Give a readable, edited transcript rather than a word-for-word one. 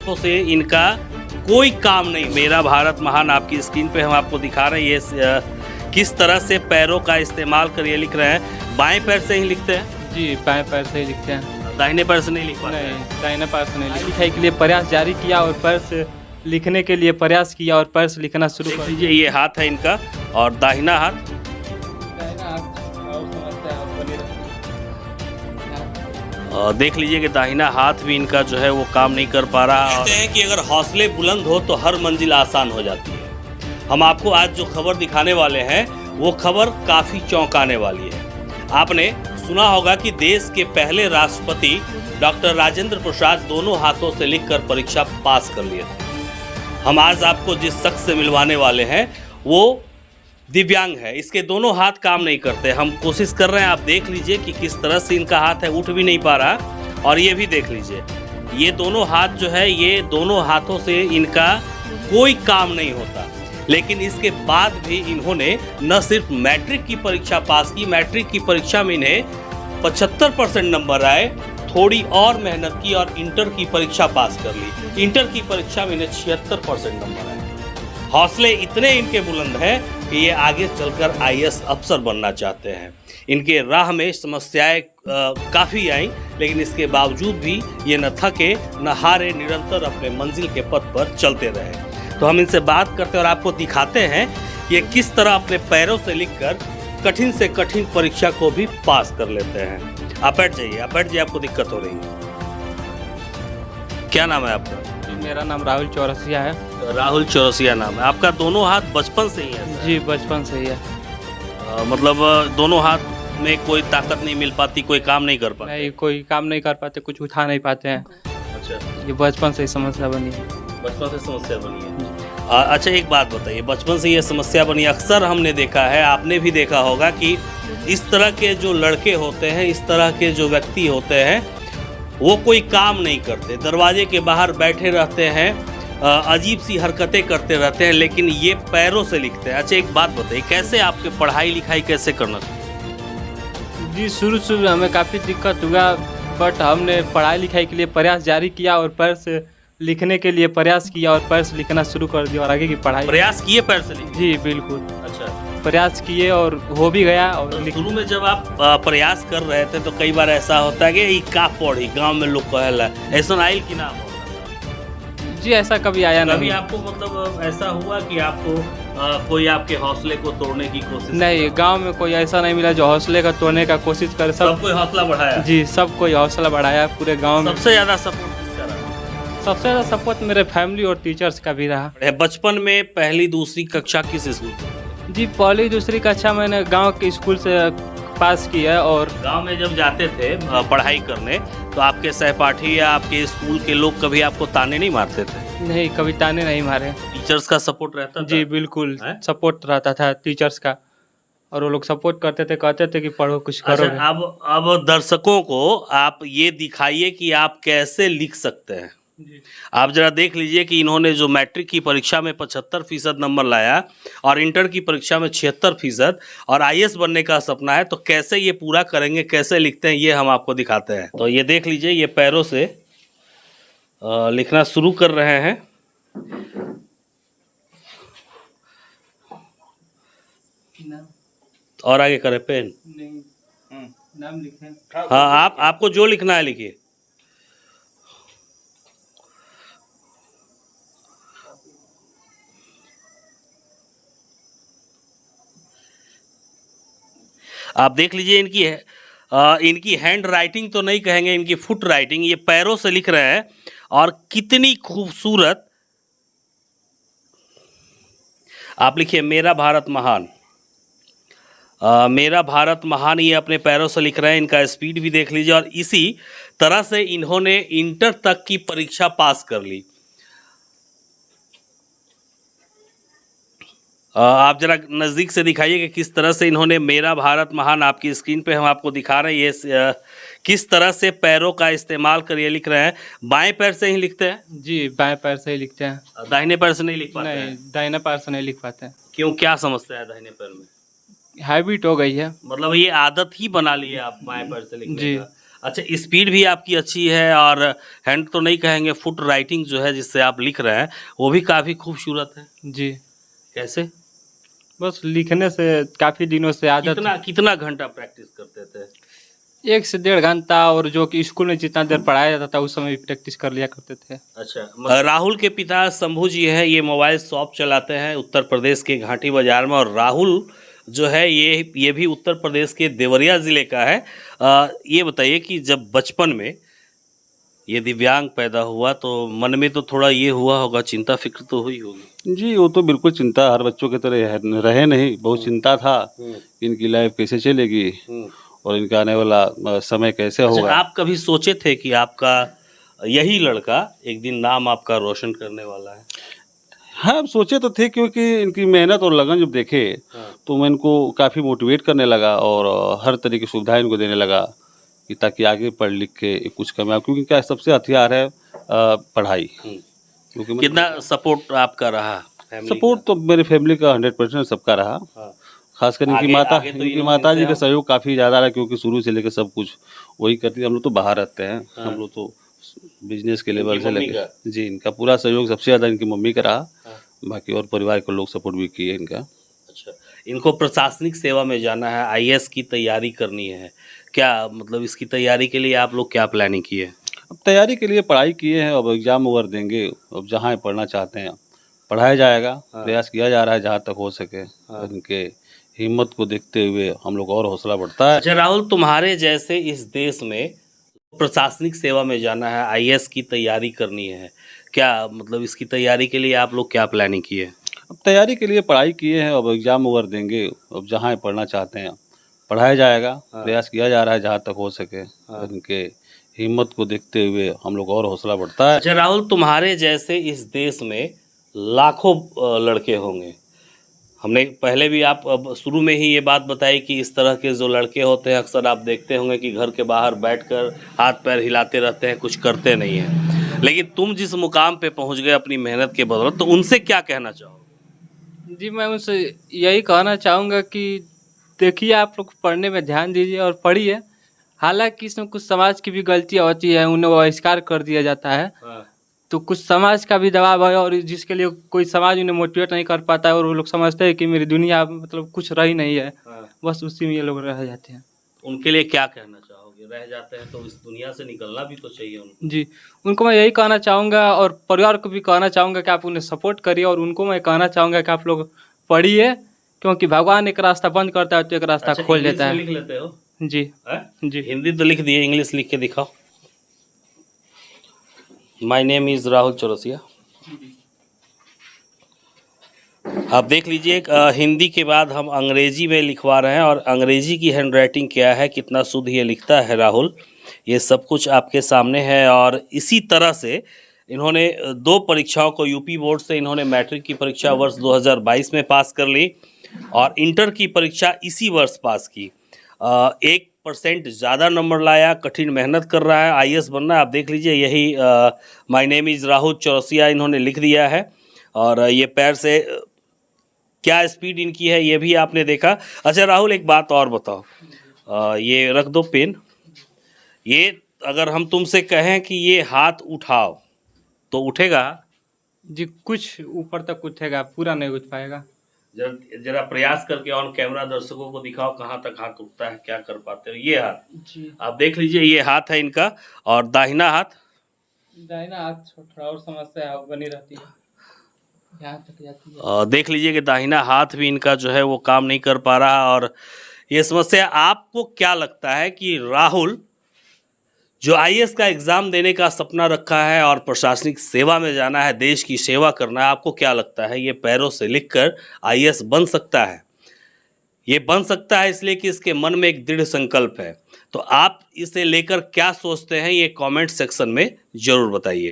तो से इनका कोई काम नहीं। मेरा भारत महान आपकी स्क्रीन पे हम आपको दिखा रहे हैं ये किस तरह से पैरों का इस्तेमाल कर ये लिख रहे हैं। बाएं पैर से ही लिखते हैं? जी, बाएं पैर से ही लिखते हैं। दाहिने पैर से नहीं लिख पाते? नहीं, दाहिने पैर से नहीं। लिखाई के लिए प्रयास जारी किया और पैर से लिखने के लिए प्रयास किया और पैर से लिखना शुरू कर दिया। ये हाथ है इनका और दाहिना हाथ देख लीजिए कि दाहिना हाथ भी इनका जो है वो काम नहीं कर पा रहा। कहते हैं कि अगर हौसले बुलंद हो तो हर मंजिल आसान हो जाती है। हम आपको आज जो खबर दिखाने वाले हैं वो खबर काफ़ी चौंकाने वाली है। आपने सुना होगा कि देश के पहले राष्ट्रपति डॉक्टर राजेंद्र प्रसाद दोनों हाथों से लिखकर परीक्षा पास कर लिए थे। हम आज आपको जिस शख्स से मिलवाने वाले हैं वो दिव्यांग है। इसके दोनों हाथ काम नहीं करते। हम कोशिश कर रहे हैं, आप देख लीजिए कि किस तरह से इनका हाथ है, उठ भी नहीं पा रहा। और ये भी देख लीजिए, ये दोनों हाथ जो है, ये दोनों हाथों से इनका कोई काम नहीं होता। लेकिन इसके बाद भी इन्होंने न सिर्फ मैट्रिक की परीक्षा पास की, मैट्रिक की परीक्षा में इन्हें 75% नंबर आए। थोड़ी और मेहनत की और इंटर की परीक्षा पास कर ली। इंटर की परीक्षा में इन्हें 76% नंबर आए। हौसले इतने इनके बुलंद हैं कि ये आगे चलकर आईएएस अफसर बनना चाहते हैं। इनके राह में समस्याएं काफ़ी आई, लेकिन इसके बावजूद भी ये न थके न हारे, निरंतर अपने मंजिल के पथ पर चलते रहे। तो हम इनसे बात करते हैं और आपको दिखाते हैं ये किस तरह अपने पैरों से लिखकर कठिन से कठिन परीक्षा को भी पास कर लेते हैं। आप बैठ जाइए, आप बैठ जाइए, आपको दिक्कत हो रही है। क्या नाम है आपका? मेरा नाम राहुल चौरसिया है। राहुल चौरसिया नाम है आपका। दोनों हाथ बचपन से ही है? जी, बचपन से ही है। मतलब दोनों हाथ में कोई ताकत नहीं मिल पाती, कोई काम नहीं कर पाते? नहीं, कोई काम नहीं कर पाते, कुछ उठा नहीं पाते हैं। अच्छा, ये बचपन से ही समस्या बनी है। बचपन से समस्या बनी है। अच्छा, एक बात बताइए, बचपन से ये समस्या बनी, अक्सर हमने देखा है, आपने भी देखा होगा कि इस तरह के जो लड़के होते हैं, इस तरह के जो व्यक्ति होते हैं, वो कोई काम नहीं करते, दरवाजे के बाहर बैठे रहते हैं, अजीब सी हरकतें करते रहते हैं, लेकिन ये पैरों से लिखते हैं। अच्छा, एक बात बताइए, कैसे आपके पढ़ाई लिखाई कैसे करना चाहिए? जी, शुरू में हमें काफ़ी दिक्कत हुआ, बट हमने पढ़ाई लिखाई के लिए प्रयास जारी किया और पैर से लिखने के लिए प्रयास किया और पैर से लिखना शुरू कर दिया और आगे की पढ़ाई। प्रयास किए पैर से लिखने? जी बिल्कुल। अच्छा, प्रयास किए और हो भी गया। और तो शुरू में जब आप प्रयास कर रहे थे तो कई बार ऐसा होता है कि ये का पढ़ी, गांव में लोग कहला ऐसा आइल की नाम? जी, ऐसा कभी आया नहीं। कभी आपको मतलब ऐसा हुआ कि आपको कोई आपके हौसले को तोड़ने की कोशिश? नहीं, गांव में कोई ऐसा नहीं मिला जो हौसले का तोड़ने का कोशिश करे। सब कोई हौसला बढ़ाया? जी, सब कोई हौसला बढ़ाया पूरे गांव में। सबसे ज़्यादा सपोर्ट किसका रहा? सबसे ज़्यादा सपोर्ट मेरे फैमिली और टीचर्स का भी रहा। बचपन में पहली दूसरी कक्षा किस स्कूल से? जी, पहली दूसरी कक्षा मैंने गांव के स्कूल से पास की है। और गांव में जब जाते थे पढ़ाई करने तो आपके सहपाठी या आपके स्कूल के लोग कभी आपको ताने नहीं मारते थे? नहीं, कभी ताने नहीं मारे। टीचर्स का सपोर्ट रहता था? जी बिल्कुल, सपोर्ट रहता था टीचर्स का, और वो लोग सपोर्ट करते थे, कहते थे कि पढ़ो, कुछ करो। अच्छा, अब दर्शकों को आप ये दिखाइए कि आप कैसे लिख सकते हैं। आप जरा देख लीजिए कि इन्होंने जो मैट्रिक की परीक्षा में 75% नंबर लाया और इंटर की परीक्षा में 76% और आईएएस बनने का सपना है, तो कैसे ये पूरा करेंगे, कैसे लिखते हैं, ये हम आपको दिखाते हैं। तो ये देख लीजिए, ये पैरों से लिखना शुरू कर रहे हैं। और आगे करें, पेन नाम लिखें। हाँ, आपको जो लिखना है लिखिए। आप देख लीजिए, इनकी हैंड राइटिंग तो नहीं कहेंगे, इनकी फुट राइटिंग, ये पैरों से लिख रहे हैं। और कितनी खूबसूरत। आप लिखिए, मेरा भारत महान। मेरा भारत महान, ये अपने पैरों से लिख रहे हैं। इनका स्पीड भी देख लीजिए। और इसी तरह से इन्होंने इंटर तक की परीक्षा पास कर ली। आप जरा नज़दीक से दिखाइए कि किस तरह से इन्होंने मेरा भारत महान, आपकी स्क्रीन पे हम आपको दिखा रहे हैं, ये किस तरह से पैरों का इस्तेमाल कर ये लिख रहे हैं। बाएं पैर से ही लिखते हैं? जी, बाएं पैर से ही लिखते हैं। दाहिने पैर से नहीं लिख पाते? नहीं, दाहिने पैर से नहीं लिख पाते हैं। क्यों, क्या समस्या है दाहिने पैर में? हैबिट हो गई है। मतलब ये आदत ही बना ली है आप बाएं पैर से लिखने जी। का। अच्छा, स्पीड भी आपकी अच्छी है और हैंड तो नहीं कहेंगे, फुट राइटिंग जो है जिससे आप लिख रहे हैं वो भी काफ़ी खूबसूरत है। जी, कैसे? बस लिखने से काफ़ी दिनों से आदत। कितना कितना घंटा प्रैक्टिस करते थे? 1 से 1.5 घंटा, और जो कि स्कूल में जितना देर पढ़ाया जाता था उस समय भी प्रैक्टिस कर लिया करते थे। अच्छा, राहुल के पिता शंभू जी हैं, ये मोबाइल शॉप चलाते हैं उत्तर प्रदेश के घाटी बाजार में। और राहुल जो है ये भी उत्तर प्रदेश के देवरिया ज़िले का है। ये बताइए कि जब बचपन में ये दिव्यांग पैदा हुआ तो मन में तो थोड़ा ये हुआ होगा, चिंता फिक्र तो हुई होगी। जी, वो तो बिल्कुल चिंता हर बच्चों की तरह रहे नहीं, बहुत चिंता था कि इनकी लाइफ कैसे चलेगी और इनका आने वाला समय कैसे अच्छा, होगा। आप कभी सोचे थे कि आपका यही लड़का एक दिन नाम आपका रोशन करने वाला है? हाँ, अब सोचे तो थे, क्योंकि इनकी मेहनत और लगन जब देखे तो मैं इनको काफ़ी मोटिवेट करने लगा और हर तरह की सुविधाएं इनको देने लगा कि ताकि आगे पढ़ लिख के कुछ कमाए, क्योंकि क्या सबसे हथियार है पढ़ाई। क्योंकि कितना सपोर्ट आपका रहा फैमिली सपोर्ट तो मेरी फैमिली का 100% सबका रहा। का? खासकर आगे तो इनकी इन्होंने माता जी इनसे का सहयोग काफ़ी ज़्यादा रहा, क्योंकि शुरू से लेकर सब कुछ वही करती है। हम लोग तो बाहर रहते हैं, हम लोग तो बिजनेस के लेवल इनकी से मम्मी लेकर जी, इनका पूरा सहयोग सबसे ज़्यादा इनकी मम्मी का रहा। बाकी और परिवार के लोग सपोर्ट भी किए इनका। अच्छा, इनको प्रशासनिक सेवा में जाना है, आईएएस की तैयारी करनी है, क्या मतलब इसकी तैयारी के लिए आप लोग क्या प्लानिंग किए? अब तैयारी के लिए पढ़ाई किए हैं, अब एग्ज़ाम वगैरह देंगे। अब जहाँ पढ़ना चाहते हैं पढ़ाया जाएगा, प्रयास किया जा रहा है जहाँ तक हो सके। इनके हिम्मत को देखते हुए हम लोग और हौसला बढ़ता है। अच्छा राहुल, तुम्हारे जैसे इस देश में प्रशासनिक सेवा में जाना है, आईएएस की तैयारी करनी है, क्या मतलब इसकी तैयारी के लिए आप लोग क्या प्लानिंग किए? अब तैयारी के लिए पढ़ाई किए हैं, अब एग्ज़ाम वगैरह देंगे। अब जहाँ पढ़ना चाहते हैं पढ़ाया जाएगा, प्रयास किया जा रहा है जहाँ तक हो सके। इनके हिम्मत को देखते हुए हम लोग और हौसला बढ़ता है। अच्छा राहुल, तुम्हारे जैसे इस देश में लाखों लड़के होंगे। हमने पहले भी आप अब शुरू में ही ये बात बताई कि इस तरह के जो लड़के होते हैं अक्सर आप देखते होंगे कि घर के बाहर बैठकर हाथ पैर हिलाते रहते हैं, कुछ करते नहीं हैं। लेकिन तुम जिस मुकाम पे पहुंच गए अपनी मेहनत के बदौलत, तो उनसे क्या कहना चाहोगे? जी, मैं उनसे यही कहना चाहूँगा कि देखिए, आप लोग पढ़ने में ध्यान दीजिए और पढ़िए। हालाँकि इसमें कुछ समाज की भी गलतियाँ होती है, उन्हें बहिष्कार कर दिया जाता है। तो कुछ समाज का भी दबाव है, और जिसके लिए कोई समाज उन्हें मोटिवेट नहीं कर पाता है, और वो लोग समझते हैं कि मेरी दुनिया मतलब कुछ रही नहीं है, बस उसी में ये लोग रह जाते हैं। उनके लिए क्या कहना चाहोगे? रह जाते हैं तो इस दुनिया से निकलना भी तो चाहिए उनको। जी, उनको मैं यही कहना चाहूँगा, और परिवार को भी कहना चाहूँगा कि आप उन्हें सपोर्ट करिए, और उनको मैं कहना चाहूँगा कि आप लोग पढ़िए, क्योंकि भगवान एक रास्ता बंद करता है तो एक रास्ता अच्छा, खोल देता इंग्लिश में है। लिख लेते हो? जी जी। हिंदी तो लिख दिए, इंग्लिश लिख के दिखाओ। My name is Rahul Chaurasia. आप देख लीजिए, हिंदी के बाद हम अंग्रेजी में लिखवा रहे हैं, और अंग्रेजी की हैंडराइटिंग क्या है, कितना शुद्ध ये लिखता है राहुल, ये सब कुछ आपके सामने है। और इसी तरह से इन्होंने 2 परीक्षाओं को, यूपी बोर्ड से इन्होंने मैट्रिक की परीक्षा वर्ष 2022 में पास कर ली और इंटर की परीक्षा इसी वर्ष पास की। 1% ज़्यादा नंबर लाया, कठिन मेहनत कर रहा है, आईएएस बनना है। आप देख लीजिए, यही my name is Rahul Chaurasia इन्होंने लिख दिया है, और ये पैर से क्या स्पीड इनकी है ये भी आपने देखा। अच्छा राहुल, एक बात और बताओ, ये रख दो पेन। ये अगर हम तुमसे कहें कि ये हाथ उठाओ तो उठेगा? जी, कुछ ऊपर तक उठेगा, पूरा नहीं उठ पाएगा। जरा प्रयास करके ऑन कैमरा दर्शकों को दिखाओ कहाँ तक हाथ उठता है, क्या कर पाते हो। ये हाथ जी, आप देख लीजिए, ये हाथ है इनका, और दाहिना हाथ थोड़ा और समस्या बनी रहती है, यहाँ तक जाती है। देख लीजिए कि दाहिना हाथ भी इनका जो है वो काम नहीं कर पा रहा। और ये समस्या, आपको क्या लगता है कि राहुल जो आईएएस का एग्ज़ाम देने का सपना रखा है और प्रशासनिक सेवा में जाना है, देश की सेवा करना है, आपको क्या लगता है ये पैरों से लिखकर आईएएस बन सकता है? ये बन सकता है इसलिए कि इसके मन में एक दृढ़ संकल्प है। तो आप इसे लेकर क्या सोचते हैं, ये कमेंट सेक्शन में ज़रूर बताइए।